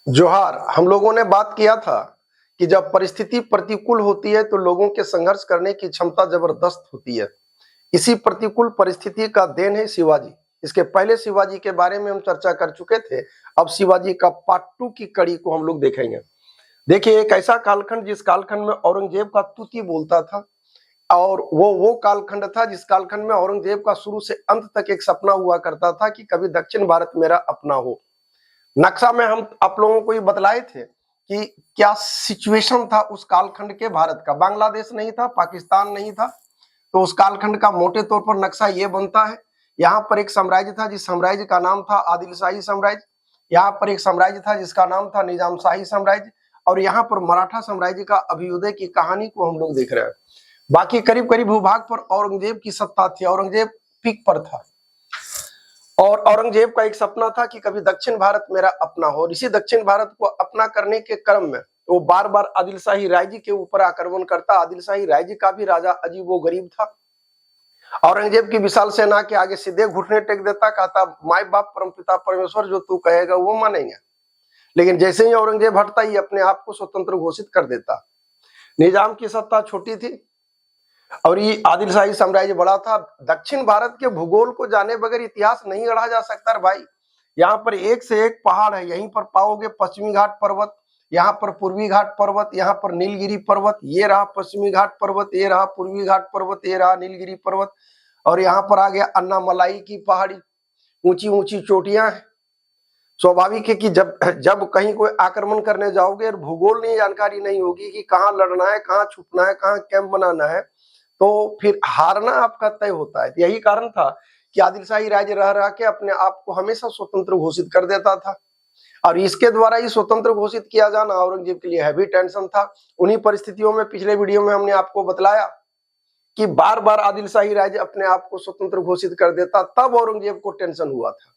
जोहार। हम लोगों ने बात किया था कि जब परिस्थिति प्रतिकूल होती है तो लोगों के संघर्ष करने की क्षमता जबरदस्त होती है। इसी प्रतिकूल परिस्थिति का देन है शिवाजी। इसके पहले शिवाजी के बारे में हम चर्चा कर चुके थे। अब शिवाजी का पार्ट 2 की कड़ी को हम लोग देखेंगे। देखिए, एक ऐसा कालखंड जिस कालखंड में औरंगजेब का तूती बोलता था, और वो कालखंड था जिस कालखंड में औरंगजेब का शुरू से अंत तक एक सपना हुआ करता था कि कभी दक्षिण भारत मेरा अपना हो। नक्शा में हम आप लोगों को ये बतलाए थे कि क्या सिचुएशन था उस कालखंड के भारत का। बांग्लादेश नहीं था, पाकिस्तान नहीं था, तो उस कालखंड का मोटे तौर पर नक्शा ये बनता है। यहाँ पर एक साम्राज्य था जिस साम्राज्य का नाम था आदिलशाही साम्राज्य। यहाँ पर एक साम्राज्य था जिसका नाम था निजामशाही साम्राज्य। और यहाँ पर मराठा साम्राज्य का अभ्युदय की कहानी को हम लोग देख रहे हैं। बाकी करीब करीब भूभाग पर औरंगजेब की सत्ता थी। औरंगजेब पीक पर था और औरंगजेब का एक सपना था कि कभी दक्षिण भारत मेरा अपना हो। इसी दक्षिण भारत को अपना करने के क्रम में वो बार बार आदिलशाही रायजी के ऊपर आक्रमण करता। आदिलशाही रायजी का भी राजा अजीब व गरीब था। औरंगजेब की विशाल सेना के आगे सीधे घुटने टेक देता, कहता माय बाप परमपिता परमेश्वर जो तू कहेगा वो मानेंगे। लेकिन जैसे ही औरंगजेब हटता ही अपने आप को स्वतंत्र घोषित कर देता। निजाम की सत्ता छोटी थी और ये आदिलशाही साम्राज्य बड़ा था। दक्षिण भारत के भूगोल को जाने बगैर इतिहास नहीं गढ़ा जा सकता भाई। यहाँ पर एक से एक पहाड़ है। यहीं पर पाओगे पश्चिमी घाट पर्वत, यहाँ पर पूर्वी घाट पर्वत, यहाँ पर नीलगिरी पर्वत, ये रहा पश्चिमी घाट पर्वत, ये रहा पूर्वी घाट पर्वत, ये रहा नीलगिरी पर्वत, और यहाँ पर आ गया अन्नामलाई की पहाड़ी। ऊंची ऊंची चोटियां हैं। स्वाभाविक है कि जब जब कहीं कोई आक्रमण करने जाओगे और भूगोल नहीं जानकारी नहीं होगी कि कहाँ लड़ना है, कहाँ छुपना है, कहाँ कैंप बनाना है, तो फिर हारना आपका तय होता है। यही कारण था कि आदिलशाही राज्य रह रह के अपने आप को हमेशा स्वतंत्र घोषित कर देता था। और इसके द्वारा ही स्वतंत्र घोषित किया जाना औरंगजेब के लिए हैवी टेंशन था। उन्हीं परिस्थितियों में पिछले वीडियो में हमने आपको बतलाया कि बार बार आदिलशाही राज्य अपने आप को स्वतंत्र घोषित कर देता। तब औरंगजेब को टेंशन हुआ था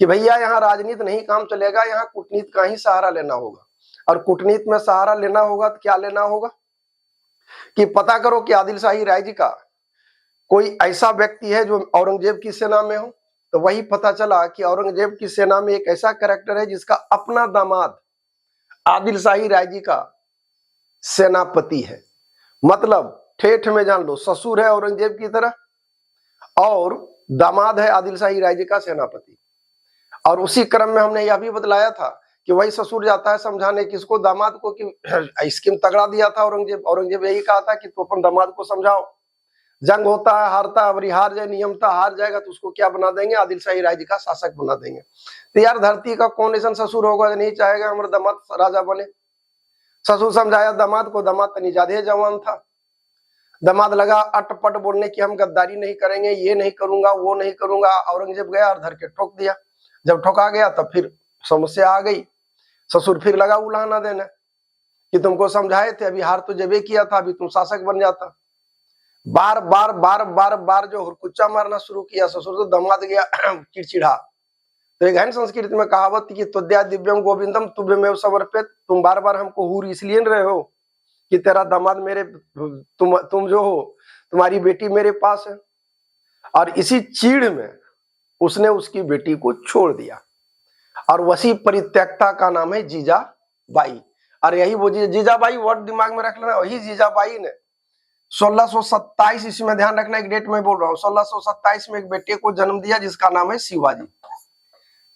कि भैया यहाँ राजनीति नहीं काम चलेगा, यहाँ कूटनीति का ही सहारा लेना होगा। और कूटनीति में सहारा लेना होगा तो क्या लेना होगा कि पता करो कि आदिलशाही राज्य का कोई ऐसा व्यक्ति है जो औरंगजेब की सेना में हो। तो वही पता चला कि औरंगजेब की सेना में एक ऐसा कैरेक्टर है जिसका अपना दामाद आदिलशाही राज्य का सेनापति है। मतलब ठेठ में जान लो, ससुर है औरंगजेब की तरह और दामाद है आदिलशाही राज्य का सेनापति। और उसी क्रम में हमने यह भी बतलाया था कि वही ससुर जाता है समझाने किसको, दामाद को, कि स्कीम तगड़ा दिया था औरंगजेब। औरंगजेब यही कहा था कि तो अपन दामाद को समझाओ, जंग होता है हारता है, अवरी हार जाए नियम था, हार जाएगा तो उसको क्या बना देंगे, आदिलशाही राज्य का शासक बना देंगे। तो यार धरती का कौन ऐसा ससुर होगा नहीं चाहेगा हमारा दामाद राजा बने। ससुर समझाया दामाद को, दामाद तनी ज्यादा जवान था। दामाद लगा अटपट बोलने की हम गद्दारी नहीं करेंगे, ये नहीं करूंगा, वो नहीं करूंगा। औरंगजेब गया और धर के ठोक दिया। जब ठोका गया तब फिर समस्या आ गई। ससुर फिर लगा उलाहना देने कि तुमको समझाए थे, अभी हार तो जबे किया था, अभी तुम शासक बन जाता। बार बार बार बार बार जो हुरकुच्चा मारना शुरू किया ससुर, तो दामाद गया चिड़चिड़ा। तो एक है संस्कृत में कहावत कि तुद्या दिव्यम गोविंदम तुभ्यमेव समर्पित। तुम बार बार हमको हूर इसलिए रहे हो कि तेरा दामाद मेरे, तुम जो हो, तुम्हारी बेटी मेरे पास है। और इसी चीड़ में उसने उसकी बेटी को छोड़ दिया। और वसी परित्यक्ता का नाम है जीजाबाई। और यही वो जीजाबाई वर्ड दिमाग में रख लेना, वही जीजाबाई ने 1627 इसमें ध्यान रखना, एक डेट में बोल रहा हूँ, 1627 में एक बेटे को जन्म दिया जिसका नाम है शिवाजी।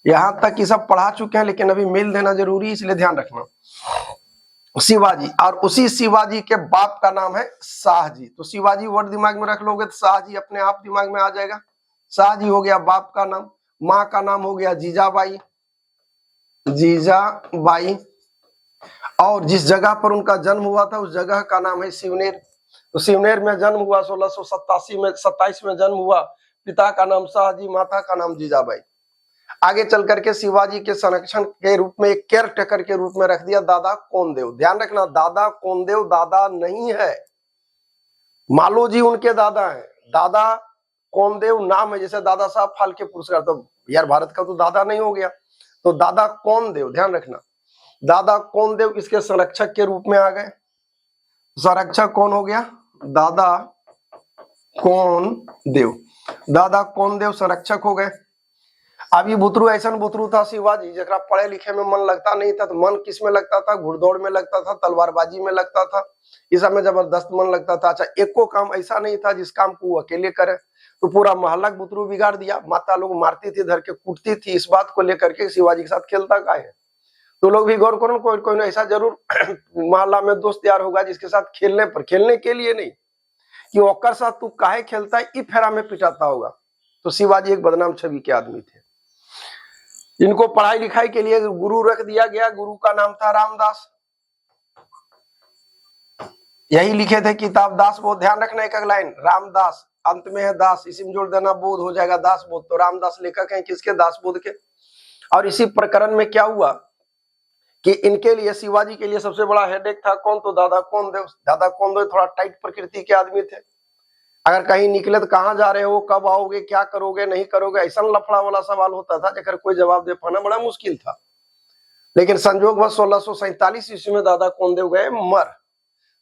यहां तक कि सब पढ़ा चुके हैं लेकिन अभी मेल देना जरूरी है, इसलिए ध्यान रखना। शिवाजी, और उसी शिवाजी के बाप का नाम है शाहजी। तो शिवाजी वर्ड दिमाग में रख लोगे तो शाहजी अपने आप दिमाग में आ जाएगा। शाहजी हो गया बाप का नाम। माँ का नाम हो गया जीजाबाई, जीजाबाई। और जिस जगह पर उनका जन्म हुआ था उस जगह का नाम है शिवनेर। तो शिवनेर में जन्म हुआ, 1627 में जन्म हुआ। पिता का नाम शाहजी, माता का नाम जीजाबाई। आगे चल करके शिवाजी के संरक्षण के रूप में एक केयर टेकर के रूप में रख दिया दादा कोंदेव। ध्यान रखना, दादा कोंदेव दादा नहीं है, मालोजी उनके दादा हैं। दादा कोंदेव नाम है, जैसे दादा साहब फाल्के पुरस्कार, तो यार भारत का तो दादा नहीं हो गया। तो दादा कोंदेव, ध्यान रखना, दादा कोंदेव इसके संरक्षक के रूप में आ गए। संरक्षक कौन हो गया, दादा कोंदेव। दादा कोंदेव संरक्षक हो गए। अभी बुतरू ऐसा बुतरू था शिवाजी जरा पढ़े लिखे में मन लगता नहीं था, तो मन किस में लगता था? घुड़दौड़ में लगता था, तलवारबाजी में लगता था, इस सब में जबरदस्त मन लगता था। अच्छा, एक को काम ऐसा नहीं था जिस काम को वो अकेले करे, तो पूरा मोहल्ला बुतरू बिगाड़ दिया। माता लोग मारती थी, धर के कूटती थी, इस बात को लेकर के शिवाजी के साथ खेलता का है। तो लोग भी गौर करो, कोई ऐसा जरूर मोहल्ला में दोस्त यार होगा जिसके साथ खेलने पर, खेलने के लिए नहीं कि ओकर साथ तू काहे खेलता है, ई फेरा में पिटाता होगा। तो शिवाजी एक बदनाम छवि के आदमी थे। इनको पढ़ाई लिखाई के लिए गुरु रख दिया गया। गुरु का नाम था रामदास। यही लिखे थे किताब दास बोध। ध्यान रखना एक लाइन, रामदास अंत में है दास, इसी में जोड़ देना बोध हो जाएगा दास बोध। तो रामदास लेखक हैं किसके? दास बोध के। और इसी प्रकरण में क्या हुआ कि इनके लिए, शिवाजी के लिए सबसे बड़ा हेडेक था कौन? तो दादा कोंडदेव। दादा कोंडदेव थोड़ा टाइट प्रकृति के आदमी थे। अगर कहीं निकले तो कहाँ जा रहे हो, कब आओगे, क्या करोगे, नहीं करोगे, ऐसा लफड़ा वाला सवाल होता था जगह कोई जवाब दे पाना बड़ा मुश्किल था। लेकिन संजोग बस 1647 ईस्वी में दादा कोंडदेव गए मर।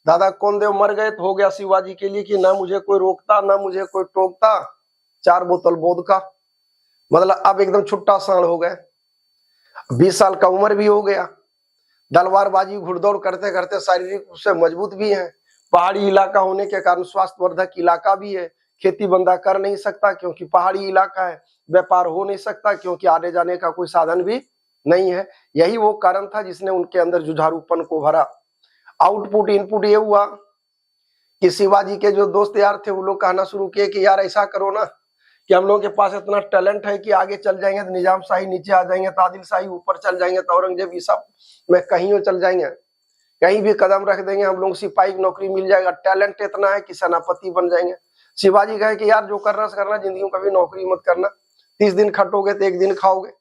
दादा कोंडदेव मर गए तो हो गया शिवाजी के लिए कि ना मुझे कोई रोकता ना मुझे कोई टोकता, 4 बोतल बोध का, मतलब अब एकदम छुट्टा सांड हो गए। 20 साल का उम्र भी हो गया। तलवारबाजी घुड़दौड़ करते करते शारीरिक रूप से मजबूत भी हैं। पहाड़ी इलाका होने के कारण स्वास्थ्यवर्धक इलाका भी है। खेती बंदा कर नहीं सकता क्योंकि पहाड़ी इलाका है। व्यापार हो नहीं सकता क्योंकि आने जाने का कोई साधन भी नहीं है। यही वो कारण था जिसने उनके अंदर जुझारूपन को भरा। आउटपुट इनपुट ये हुआ कि शिवाजी के जो दोस्त यार थे वो लोग कहना शुरू किए कि यार ऐसा करो ना कि हम लोगों के पास इतना टैलेंट है कि आगे चल जाएंगे तो निजाम शाही नीचे आ जाएंगे, तो आदिल शाही ऊपर चल जाएंगे, तो औरंगजेब ये सब में कहीं चल जाएंगे, कहीं भी कदम रख देंगे, हम लोग सिपाही की नौकरी मिल जाएगा। टैलेंट इतना है कि सेनापति बन जाएंगे। शिवाजी कहे कि यार जो करना से करना, जिंदगी में कभी नौकरी मत करना। 30 दिन खटोगे तो 1 दिन खाओगे।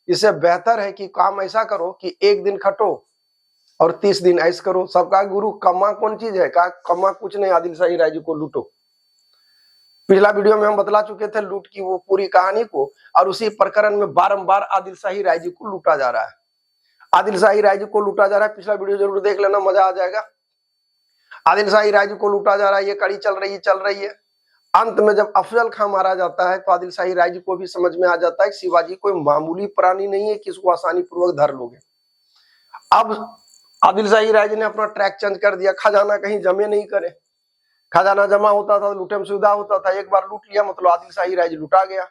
इससे बेहतर है कि काम ऐसा करो कि 1 दिन खटो और 30 दिन ऐश करो। सबका गुरु कमा कौन चीज है? कहा कमा कुछ नहीं, आदिल शाही राय जी को लूटो। पिछला वीडियो में हम बतला चुके थे लूट की वो पूरी कहानी को, और उसी प्रकरण में बारंबार आदिल शाही राय जी को लूटा जा रहा है। आदिल शाही राय जी को लूटा जा रहा है। पिछला वीडियो जरूर देख लेना, मजा आ जाएगा। आदिल शाही राय जी को लूटा जा रहा है, ये कड़ी चल रही है। अंत में जब अफजल खां मारा जाता है तो आदिल शाही राय जी को भी समझ में आ जाता है कि शिवाजी कोई मामूली प्राणी नहीं है कि इसको आसानी पूर्वक धर लोगे। अब आदिल शाही राय जी ने अपना ट्रैक चेंज कर दिया। खजाना कहीं जमे नहीं करे। खजाना जमा होता था, लूटे में सुविधा होता था। एक बार लूट लिया मतलब आदिल शाही राय जी लुटा गया।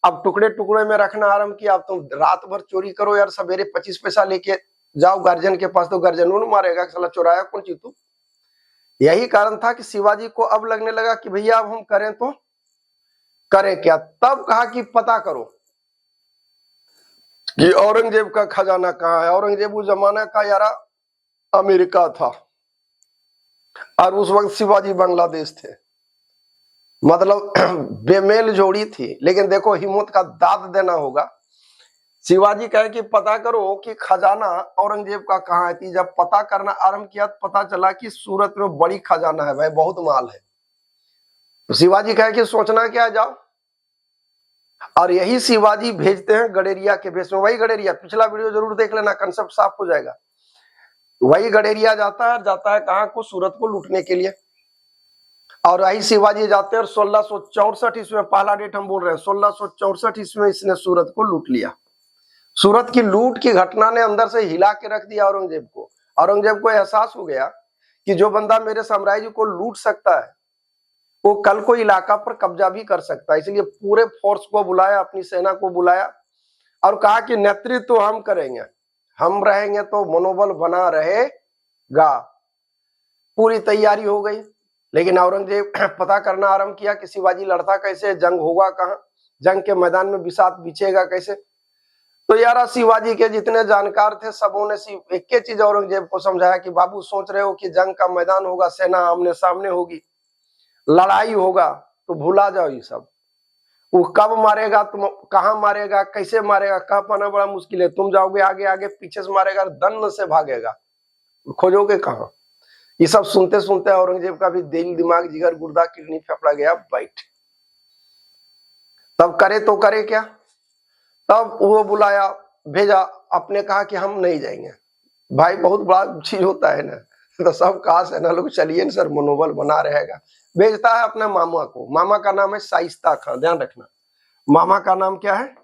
अब टुकड़े टुकड़े में रखना आरंभ किया। अब तुम रात भर चोरी करो यार, सवेरे 25 पैसा लेके जाओ गार्जियन के पास, तो गार्जियन उन्हें मारेगा, साला चुराया कौन चीज तू। यही कारण था कि शिवाजी को अब लगने लगा कि भैया अब हम करें तो करें क्या। तब कहा कि पता करो कि औरंगजेब का खजाना कहाँ है। औरंगजेब उस जमाना का यार अमेरिका था और उस वक्त शिवाजी बांग्लादेश थे, मतलब बेमेल जोड़ी थी। लेकिन देखो हिम्मत का दाद देना होगा। शिवाजी कहे कि पता करो कि खजाना औरंगजेब का कहाँ है। जब पता करना आरंभ किया तो पता चला कि सूरत में बड़ी खजाना है भाई, बहुत माल है। तो शिवाजी कहे कि सोचना क्या, जाओ। और यही शिवाजी भेजते हैं गडेरिया के भेष में। वही गडेरिया, पिछला वीडियो जरूर देख लेना, कंसेप्ट साफ हो जाएगा। वही गडेरिया जाता है कहाँ को? सूरत को लूटने के लिए। और वही शिवाजी जाते हैं और 1664 ईस्वी में, पहला डेट हम बोल रहे हैं, 1664 ईस्वी में इसने सूरत को लूट लिया। सूरत की लूट की घटना ने अंदर से हिला के रख दिया औरंगजेब को। औरंगजेब को एहसास हो गया कि जो बंदा मेरे साम्राज्य को लूट सकता है वो कल को इलाका पर कब्जा भी कर सकता है। इसलिए पूरे फोर्स को बुलाया, अपनी सेना को बुलाया और कहा कि नेतृत्व तो हम करेंगे, हम रहेंगे तो मनोबल बना रहेगा। पूरी तैयारी हो गई। लेकिन औरंगजेब पता करना आरंभ किया कि शिवाजी लड़ता कैसे, जंग होगा कहाँ, जंग के मैदान में बिसात बिछेगा कैसे। तो यार शिवाजी के जितने जानकार थे सबों ने सिर्फ एक ही चीज औरंगजेब को समझाया कि बाबू सोच रहे हो कि जंग का मैदान होगा, सेना आमने सामने होगी, लड़ाई होगा, तो भूला जाओ ये सब। वो कब मारेगा, तुम कहाँ मारेगा, कैसे मारेगा, कह पाना बड़ा मुश्किल है। तुम जाओगे आगे आगे, पीछे से मारेगा, दन्न से भागेगा, खोजोगे कहाँ। ये सब सुनते सुनते औरंगजेब का भी दिल दिमाग जिगर गुर्दा किडनी फेफड़ा गया बैठ। तब करे तो करे क्या। तब वो बुलाया, भेजा, अपने कहा कि हम नहीं जाएंगे। भाई बहुत बड़ा चीज होता है ना, तो सब कहा से ना लोग चलिए ना सर, मनोबल बना रहेगा। भेजता है अपने मामा को। मामा का नाम है शाइस्ता खां, ध्यान रखना। मामा का नाम क्या है?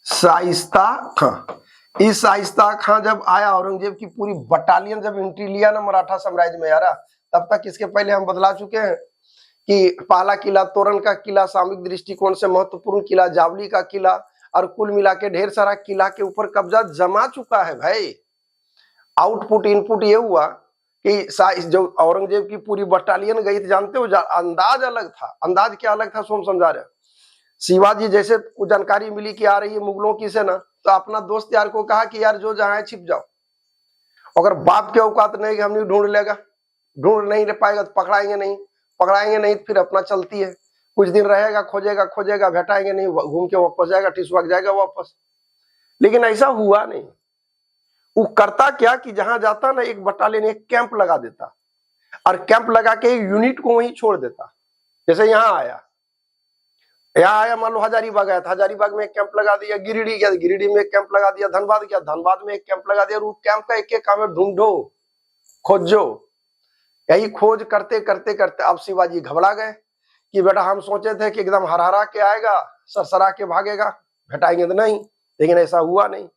शाइस्ता खां। इस शाइस्ता खां जब आया, औरंगजेब की पूरी बटालियन जब एंट्री लिया ना मराठा साम्राज्य में यारा, तब तक इसके पहले हम बदला चुके हैं कि पहला किला तोरण का किला सामरिक दृष्टिकोण से महत्वपूर्ण किला, जावली का किला, और कुल मिला के ढेर सारा किला के ऊपर कब्जा जमा चुका है भाई। आउटपुट इनपुट ये हुआ कि जो औरंगजेब की पूरी बटालियन गई थी, जानते हो अंदाज अलग था। अंदाज क्या अलग था, सोम समझा रहे। शिवाजी जैसे जानकारी मिली कि आ रही है मुगलों की सेना, तो अपना दोस्त यार को कहा कि यार जो जहां है छिप जाओ, अगर बाप के औकात नहीं कि हम नहीं ढूंढ लेगा, ढूंढ नहीं पाएगा तो पकड़ाएंगे नहीं, पकड़ाएंगे नहीं तो फिर अपना चलती है, कुछ दिन रहेगा, खोजेगा खोजेगा, भेटाएंगे नहीं, घूम के वापस जाएगा, टिसुआ जाएगा वापस। लेकिन ऐसा हुआ नहीं। वो करता क्या कि जहां जाता ना, एक बटालियन एक कैंप लगा देता, और कैंप लगा के यूनिट को वहीं छोड़ देता। जैसे यहाँ आया मान लो हजारीबाग आया था, हजारीबाग में एक कैंप लगा दिया, गिरिडीह गया गिरिडीह में एक कैंप लगा दिया, धनबाद गया धनबाद में एक कैंप लगा दिया, और कैंप का एक एक काम है ढूंढो खोजो। यही खोज करते करते करते अब शिवाजी घबरा गए कि बेटा हम सोचे थे कि एकदम हरहरा के आएगा, सरसरा के भागेगा, भेटाएंगे तो नहीं, लेकिन ऐसा हुआ नहीं।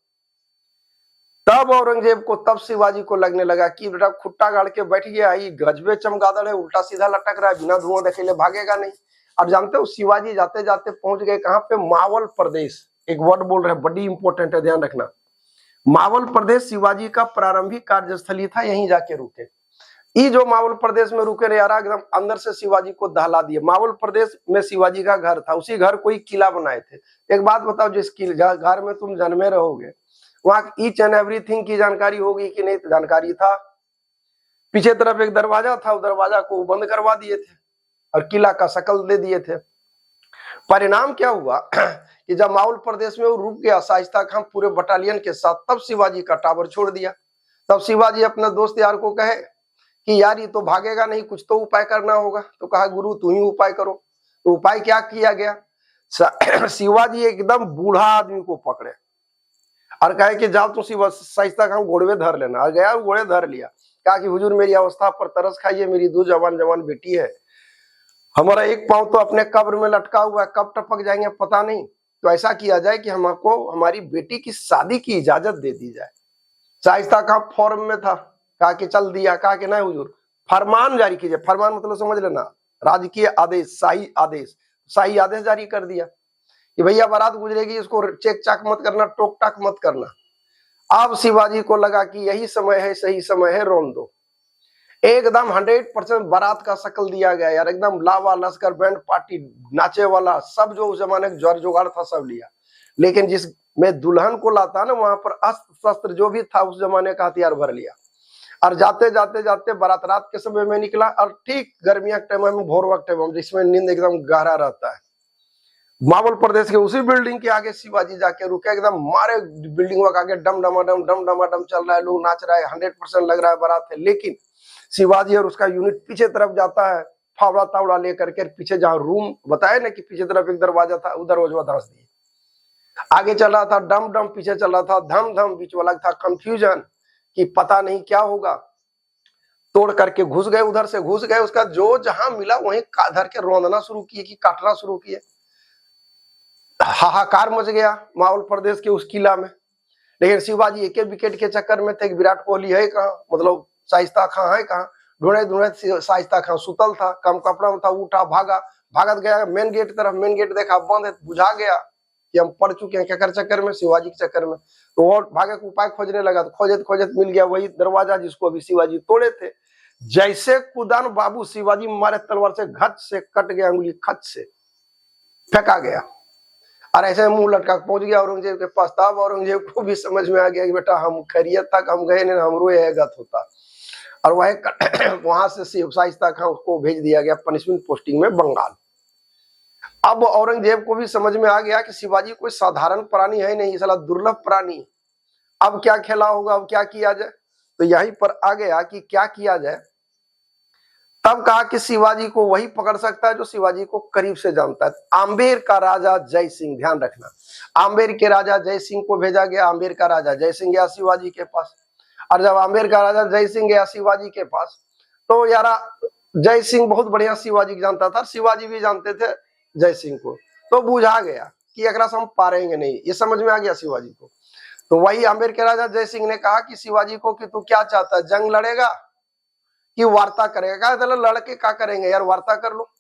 तब औरंगजेब को, तब शिवाजी को लगने लगा कि बेटा खुट्टा गाड़ के बैठ गया, ये गजबे चमगादड़ है, उल्टा सीधा लटक रहा है, बिना धुआं देखे भागेगा नहीं। और जानते हो शिवाजी जाते जाते पहुंच गए कहां पे, मावल प्रदेश। एक वर्ड बोल रहे, बड़ी इंपॉर्टेंट है, ध्यान रखना। मावल प्रदेश शिवाजी का प्रारंभिक कार्यस्थली था, यहीं जाके रुके। ये जो मावल प्रदेश में रुके रहे यार, एकदम अंदर से शिवाजी को दहला दिए। मावल प्रदेश में शिवाजी का घर था, उसी घर कोई किला बनाए थे। एक बात बताओ, जिस घर में तुम जन्मे रहोगे, वहां ईच एंड एवरीथिंग की जानकारी होगी कि नहीं? तो जानकारी था। पीछे तरफ एक दरवाजा था, उस दरवाजा को बंद करवा दिए थे और किला का शकल दे दिए थे। परिणाम क्या हुआ कि जब मावल प्रदेश में वो रुक गया शाइस्ता खां पूरे बटालियन के साथ, तब शिवाजी का टावर छोड़ दिया। तब शिवाजी अपने दोस्त यार को कहे कि यार ये तो भागेगा नहीं, कुछ तो उपाय करना होगा। तो कहा गुरु तू ही उपाय करो। तो उपाय क्या किया गया, शिवाजी एकदम बूढ़ा आदमी को पकड़े और कहे कि जाओ तो शाइस्ता खां घोड़े धर लेना। और गया घोड़े धर लिया, कहा कि हुजूर मेरी अवस्था पर तरस खाइए, मेरी 2 जवान जवान बेटी है, हमारा एक पांव तो अपने कब्र में लटका हुआ है, कब टपक जाएंगे पता नहीं। तो ऐसा किया जाए कि हमको हमारी बेटी की शादी की इजाजत दे दी जाए। शाइस्ता खां फॉर्म में था, कहा कि चल दिया, कहा कि नहीं हुजूर फरमान जारी कीजिए। फरमान मतलब समझ लेना, राजकीय आदेश, शाही आदेश। शाही आदेश जारी कर दिया कि भैया बारात गुजरेगी, इसको चेक चाक मत करना, टोक टाक मत करना। अब शिवाजी को लगा कि यही समय है, सही समय है, रोन दो। एकदम 100% बारात का शकल दिया गया यार, एकदम लावा लश्कर बैंड पार्टी, नाचे वाला सब, जो उस जमाने का जड़ जुगाड़ था सब लिया। लेकिन जिस में दुल्हन को लाता ना, वहां पर अस्त्र शस्त्र जो भी था उस जमाने का हथियार भर लिया। और जाते जाते जाते बारात रात के समय में निकला, और ठीक गर्मियों के टाइम में, भोर वक्त टाइम जिसमें नींद एकदम गहरा रहता है, मावल प्रदेश के उसी बिल्डिंग के आगे शिवाजी जाके रुके। एकदम मारे बिल्डिंग के आगे डम डमाडम चल रहा है, लोग नाच रहा है, 100% लग रहा है बारात है। लेकिन शिवाजी और उसका यूनिट पीछे तरफ जाता है, फावड़ा तावड़ा लेकर के, पीछे जहां रूम बताए ना कि पीछे तरफ एक दरवाजा था, उधर दरवाजा धंस दिए। आगे चल रहा था डम डम, पीछे चल रहा था धम धम, बीच वाला था कंफ्यूजन कि पता नहीं क्या होगा। तोड़ करके घुस गए, उधर से घुस गए, उसका जो जहां मिला वहीं धर के रोंदना शुरू किए कि काटना शुरू किए। हाहाकार मच गया मावल प्रदेश के उस किला में। लेकिन शिवाजी एक विकेट के चक्कर में थे, विराट कोहली है कहाँ, मतलब शाइस्ता खां है कहाँ। ढूंढे ढूंढे शाइस्ता खां सुतल था, कम कपड़ा में था, उठा भागा, भागत गया मेन गेट तरफ। मेन गेट देखा बंद है, बुझा गया कि हम पड़ चुके हैं क्या चक्कर में, शिवाजी के चक्कर में। तो और भागे का उपाय खोजने लगा, तो खोजत खोजत मिल गया वही दरवाजा जिसको अभी शिवाजी तोड़े थे। जैसे कुदान बाबू, शिवाजी मारे तलवार से, घट से कट गया अंगुली, खच से फेंका गया, और ऐसे मुंह लटका पहुंच गया औरंगजेब के पास। तब औरंगजेब को भी समझ में आ गया कि बेटा हम खैरियत तक हम गए नहीं, हमरो यह गत होता। और वहां से शाइस्ता खां उसको भेज दिया गया पनिशमेंट पोस्टिंग में बंगाल। अब औरंगजेब को भी समझ में आ गया कि शिवाजी कोई साधारण प्राणी है नहीं, साला दुर्लभ प्राणी। अब क्या खेला होगा, अब क्या किया जाए? तो यहीं पर आ गया कि क्या किया जाए। तब कहा कि शिवाजी को वही पकड़ सकता है जो शिवाजी को करीब से जानता है। आम्बेर का राजा जय सिंह, ध्यान रखना, आम्बेर के राजा जय सिंह को भेजा गया। आम्बेर का राजा जय सिंह गया शिवाजी के पास, और जब आम्बेर का राजा जय सिंह गया शिवाजी के पास, तो यारा जय सिंह बहुत बढ़िया शिवाजी को जानता था, शिवाजी भी जानते थे जय सिंह को। तो बुझा गया कि एकरा से हम पारेंगे नहीं, ये समझ में आ गया शिवाजी को। तो वही आमेर के राजा जय सिंह ने कहा कि शिवाजी को कि तू क्या चाहता है, जंग लड़ेगा कि वार्ता करेगा? कहा लड़के क्या करेंगे यार, वार्ता कर लो।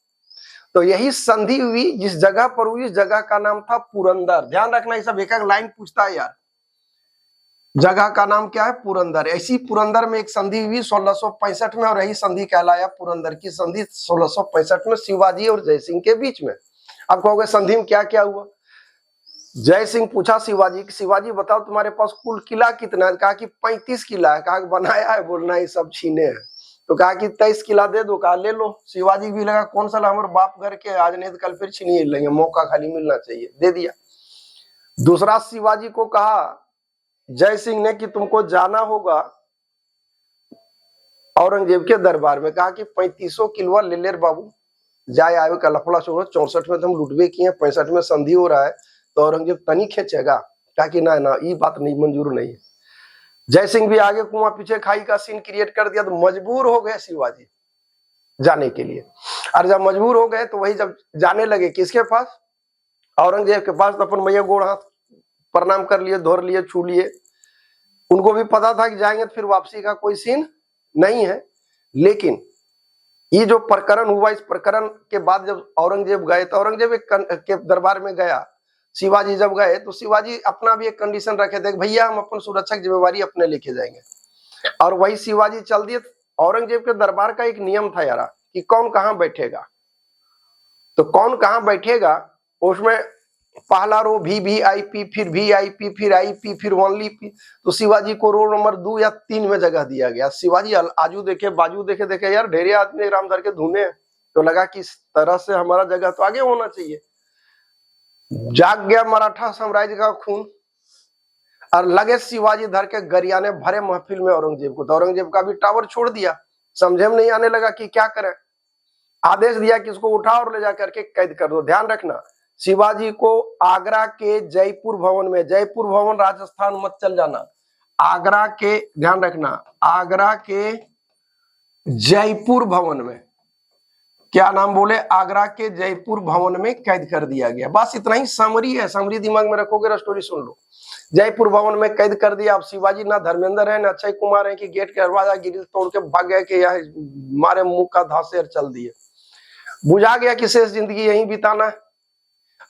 तो यही संधि हुई जिस जगह पर हुई, इस जगह का नाम था पुरंदर। ध्यान रखना, ये सब एक एक लाइन पूछता है यार, जगह का नाम क्या है? पुरंदर। ऐसी पुरंदर में एक संधि हुई 1665 में, और यही संधि कहलाया पुरंदर की संधि 1665 में शिवाजी और जय सिंह के बीच में। अब कहोगे संधि में क्या क्या हुआ? जय सिंह पूछा शिवाजी कि शिवाजी बताओ तुम्हारे पास कुल किला कितना है? कहा कि 35 किला है। कहा बनाया है? बोलना ही सब छीने हैं। तो कहा कि 23 किला दे दो। कहा ले लो। शिवाजी भी लगा कौन सा हमारे बाप घर के, आज नहीं तो कल फिर छीनिए लेंगे, मौका खाली मिलना चाहिए, दे दिया। दूसरा शिवाजी को कहा जय सिंह ने कि तुमको जाना होगा औरंगजेब के दरबार में। कहा कि 3500 किलो ले ले बाबू, जाए आयो का लफड़ा छोड़ो, 64 में तो हम लुटबे किए, 65 में संधि हो रहा है, तो औरंगजेब तनी खींचेगा? कहा कि ना ना, ये बात नहीं, मंजूर नहीं है। जय सिंह भी आगे कुआं पीछे खाई का सीन क्रिएट कर दिया, तो मजबूर हो गए शिवाजी जाने के लिए। और जब मजबूर हो गए तो वही जब जाने लगे किसके पास? औरंगजेब के पास। तो अपन भैया गोड़ हाथ प्रणाम कर लिए, धोर लिए, छू लिए। उनको भी पता था कि जाएंगे तो फिर वापसी का कोई सीन नहीं है। लेकिन ये जो प्रकरण हुआ, इस प्रकरण के बाद जब औरंगजेब गए, तो औरंगजेब के दरबार में गया, शिवाजी जब गए तो शिवाजी अपना भी एक कंडीशन रखे थे, भैया हम अपन सुरक्षा की जिम्मेवारी अपने लेके जाएंगे। और वही शिवाजी चल दिए। औरंगजेब के दरबार का एक नियम था यार कि कौन कहां बैठेगा। तो कौन कहां बैठेगा उसमें पहला रो VVIP, फिर VIP, फिर IP, फिर ओनली पी। तो शिवाजी को रो नंबर 2 या 3 में जगह दिया गया। शिवाजी आजू देखे बाजू देखे, देखे यार ढेरे आदमी राम धर के धुने, तो लगा कि इस तरह से हमारा जगह तो आगे होना चाहिए। जाग गया मराठा साम्राज्य का खून, और लगे शिवाजी धर के गरियाने भरे महफिल में औरंगजेब को। तो औरंगजेब का भी टावर छोड़ दिया, समझे में नहीं आने लगा कि क्या करें। आदेश दिया कि इसको उठा और ले जाकर के कैद कर दो। ध्यान रखना, शिवाजी को आगरा के जयपुर भवन में, जयपुर भवन राजस्थान मत चल जाना, आगरा के, ध्यान रखना, आगरा के जयपुर भवन में, क्या नाम बोले, आगरा के जयपुर भवन में कैद कर दिया गया। बस इतना ही समरी है, समरी दिमाग में रखोगे, स्टोरी सुन लो। जयपुर भवन में कैद कर दिया। अब शिवाजी ना धर्मेंद्र है ना अक्षय कुमार है कि गेट के दरवाजा गिरिल तोड़ के भाग गए कि यह मारे मुंह का धासेर चल दिए। बुझा गया कि शेष जिंदगी यहीं बिताना है,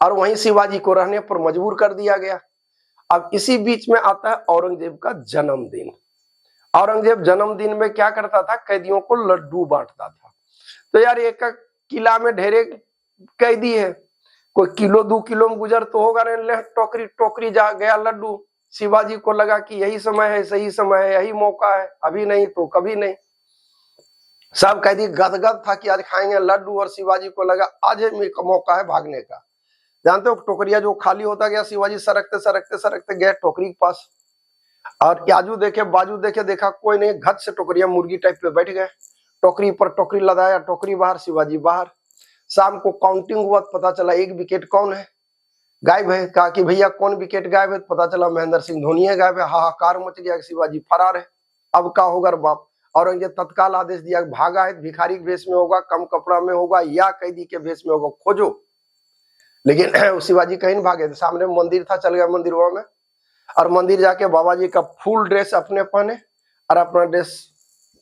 और वहीं शिवाजी को रहने पर मजबूर कर दिया गया। अब इसी बीच में आता है औरंगजेब का जन्मदिन। औरंगजेब जन्मदिन में क्या करता था? कैदियों को लड्डू बांटता था। तो यार एक किला में ढेरे कैदी है, कोई किलो 2 किलो में गुजर तो होगा नहीं, टोकरी टोकरी जा गया लड्डू। शिवाजी को लगा कि यही समय है, सही समय है, यही मौका है, अभी नहीं तो कभी नहीं। सब कैदी गदगद था कि आज खाएंगे लड्डू, और शिवाजी को लगा आज मौका है भागने का। जानते हो टोकरिया जो खाली होता गया, शिवाजी सरकते सरकते सरकते गए टोकरी के पास, और याजू देखे बाजू देखे, देखा कोई नहीं, घट से टोकरिया मुर्गी टाइप पे बैठ गए। टोकरी पर टोकरी लदाया, टोकरी बाहर, शिवाजी बाहर। शाम को काउंटिंग हुआ, पता चला एक विकेट कौन है गायब है। कहा कि भैया कौन विकेट गायब है? पता चला महेंद्र सिंह धोनी है गायब है। हाहाकार मच गया, शिवाजी फरार है, अब क्या होगा बाप। औरंगजेब तत्काल आदेश दिया, भागा है, भिखारी के भेष में होगा, कम कपड़ा में होगा, या कैदी के भेष में होगा, खोजो। लेकिन शिवाजी कहीं भागे, सामने मंदिर था, चल गया मंदिर में, और मंदिर जाके बाबा जी का फुल ड्रेस अपने पहने, और अपना ड्रेस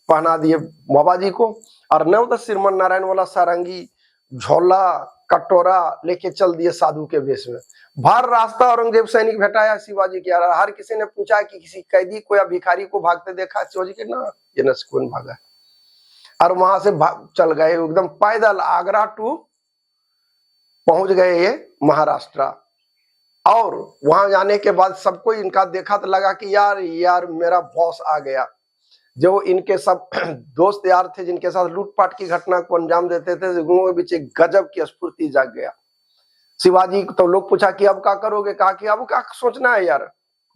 पहना दिए बाबा जी को, और न तो श्रीमन नारायण वाला सारंगी झोला कटोरा लेके चल दिए साधु के वेश में। भर रास्ता औरंगजेब सैनिक भेटाया शिवाजी के। हर किसी ने पूछा कि किसी कैदी को या भिखारी को भागते देखा? शिवाजी के ना, ये न कौन भागा। और वहां से चल गए एकदम पैदल, आगरा टू पहुंच गए ये महाराष्ट्र। और वहां जाने के बाद सबको इनका देखा तो लगा कि यार मेरा बॉस आ गया। जो इनके सब दोस्त यार थे जिनके साथ लूटपाट की घटना को अंजाम देते थे, लोगों के बीच एक गजब की स्फूर्ति जाग गया। शिवाजी तो लोग पूछा कि अब क्या करोगे? कहा कि अब क्या सोचना है यार,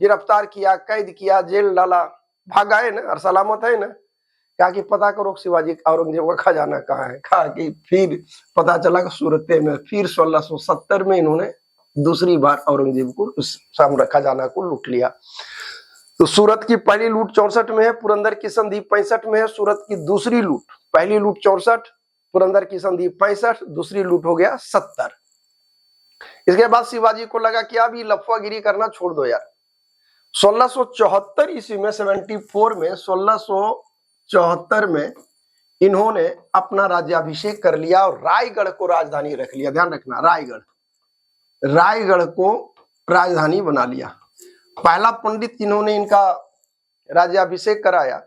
गिरफ्तार किया, कैद किया, जेल डाला, भाग आए ना, और सलामत है ना। कहा कि पता करो शिवाजी औरंगजेब का खजाना कहाँ है। कहा कि फिर पता चला कि सूरत में फिर 1670 में इन्होंने दूसरी बार औरंगजेब को उस खजाना को लूट लिया। तो सूरत की पहली लूट 64 में है, पुरंदर की संधि 65 में है। सूरत की दूसरी लूट, पहली लूट 64, पुरंदर की संधि 65, दूसरी लूट हो गया 70। इसके बाद शिवाजी को लगा कि अब ये लफवागिरी करना छोड़ दो यार। 1674 ईस्वी में 1674 में इन्होंने अपना राज्याभिषेक कर लिया और रायगढ़ को राजधानी रख लिया। ध्यान रखना, रायगढ़ को राजधानी बना लिया। पहला पंडित जिन्होंने इनका राज्याभिषेक कराया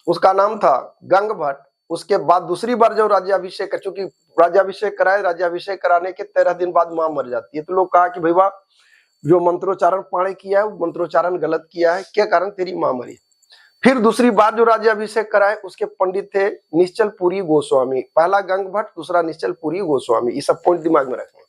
उसका नाम था गंग भट्ट। उसके बाद दूसरी बार जो राज्याभिषेक, चूंकि राज्याभिषेक कराए, राज्याभिषेक कराने के 13 दिन बाद मां मर जाती है, तो लोग कहा कि भैया जो मंत्रोच्चारण पाणे किया है वो मंत्रोच्चारण गलत किया है, क्या कारण तेरी मां मरी। फिर दूसरी बार जो राज्याभिषेक कराए उसके पंडित थे निश्चलपुरी गोस्वामी। पहला गंग भट्ट, दूसरा निश्चलपुरी गोस्वामी। ये सब पॉइंट दिमाग में रखना।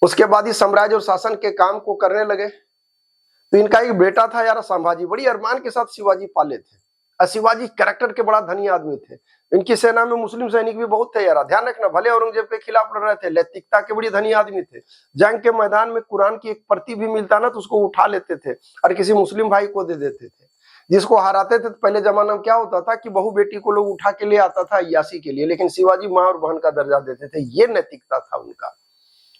उसके बाद ही साम्राज्य और शासन के काम को करने लगे। तो इनका एक बेटा था यार संभाजी, बड़ी अरमान के साथ शिवाजी पाले थे। और शिवाजी कैरेक्टर के बड़ा धनी आदमी थे। इनकी सेना में मुस्लिम सैनिक भी बहुत थे यार, ध्यान रखना। भले औरंगजेब के खिलाफ लड़ रहे थे, लैतिकता के बड़ी धनी आदमी थे। जंग के मैदान में कुरान की एक प्रति भी मिलता ना तो उसको उठा लेते थे और किसी मुस्लिम भाई को दे देते थे। जिसको हराते थे तो पहले जमाना में क्या होता था कि बहू बेटी को लोग उठा के ले आता था अय्याशी के लिए, लेकिन शिवाजी माँ और बहन का दर्जा देते थे। ये नैतिकता था उनका।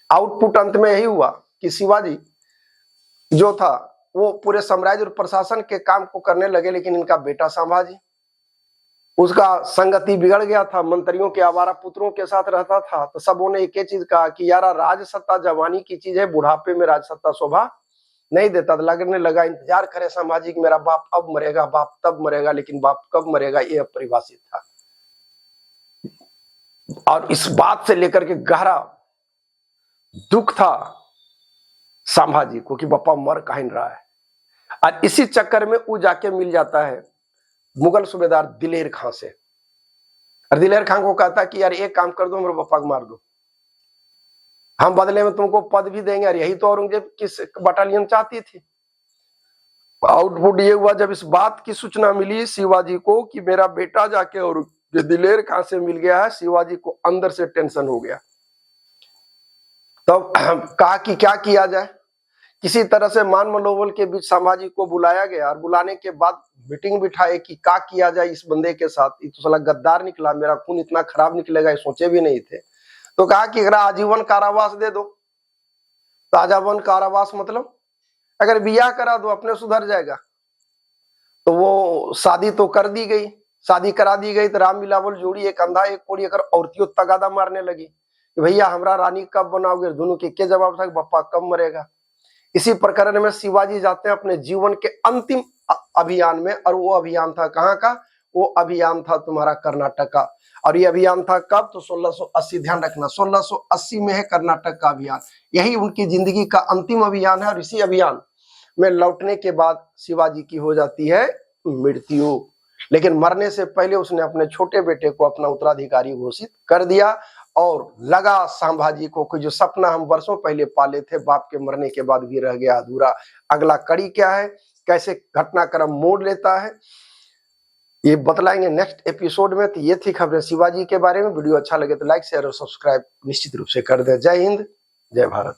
आउटपुट अंत में यही हुआ कि शिवाजी जो था वो पूरे साम्राज्य और प्रशासन के काम को करने लगे, लेकिन इनका बेटा संभाजी, उसका संगति बिगड़ गया था, मंत्रियों के आवारा पुत्रों के साथ रहता था। तो सबों ने एक ही चीज कहा कि यार राज सत्ता जवानी की चीज है, बुढ़ापे में राज सत्ता शोभा नहीं देता। तो लगने लगा इंतजार करे संभाजी कि मेरा बाप अब मरेगा, बाप तब मरेगा, लेकिन बाप कब मरेगा ये अपरिभाषित था। और इस बात से लेकर के गहरा दुख था संभाजी को कि पापा मर कहीं रहा है। और इसी चक्कर में वो जाके मिल जाता है मुगल सूबेदार दिलेर खां से। और दिलेर खां को कहता कि यार एक काम कर दो, मेरे पापा को मार दो, हम बदले में तुमको पद भी देंगे। और यही तो औरंगजेब की बटालियन चाहती थी। आउटपुट ये हुआ, जब इस बात की सूचना मिली शिवाजी को कि मेरा बेटा जाके और दिलेर खां से मिल गया है, शिवाजी को अंदर से टेंशन हो गया। तब कहा कि क्या किया जाए। किसी तरह से मान मनोबल के बीच संभाजी को बुलाया गया और बुलाने के बाद मीटिंग बिठाए कि क्या किया जाए इस बंदे के साथ। ये तो साला गद्दार निकला, मेरा खून इतना खराब निकलेगा ये सोचे भी नहीं थे। तो कहा कि अगर आजीवन कारावास दे दो। तो आजीवन कारावास मतलब अगर बियाह करा दो अपने सुधर जाएगा। तो वो शादी तो कर दी गई, शादी करा दी गई। तो राम मिलावल जोड़ी, एक अंधा एक कोड़ी, अगर औरतियों तगादा मारने लगी कि भैया हमरा रानी कब बनाओगे। दोनों के क्या जवाब था कि बप्पा कब मरेगा। इसी प्रकरण में शिवाजी जाते हैं अपने जीवन के अंतिम अभियान में। और वो अभियान था कहाँ का? वो अभियान था तुम्हारा कर्नाटक का। और ये अभियान था कब? तो 1680। ध्यान रखना 1680 में है कर्नाटक का अभियान। यही उनकी जिंदगी का अंतिम अभियान है। और इसी अभियान में लौटने के बाद शिवाजी की हो जाती है मृत्यु। लेकिन मरने से पहले उसने अपने छोटे बेटे को अपना उत्तराधिकारी घोषित कर दिया। और लगा संभाजी को कि जो सपना हम वर्षों पहले पाले थे बाप के मरने के बाद भी रह गया अधूरा। अगला कड़ी क्या है, कैसे घटनाक्रम मोड़ लेता है, ये बतलाएंगे नेक्स्ट एपिसोड में। तो ये थी खबरें शिवाजी के बारे में। वीडियो अच्छा लगे तो लाइक शेयर और सब्सक्राइब निश्चित रूप से कर दे। जय हिंद, जय भारत।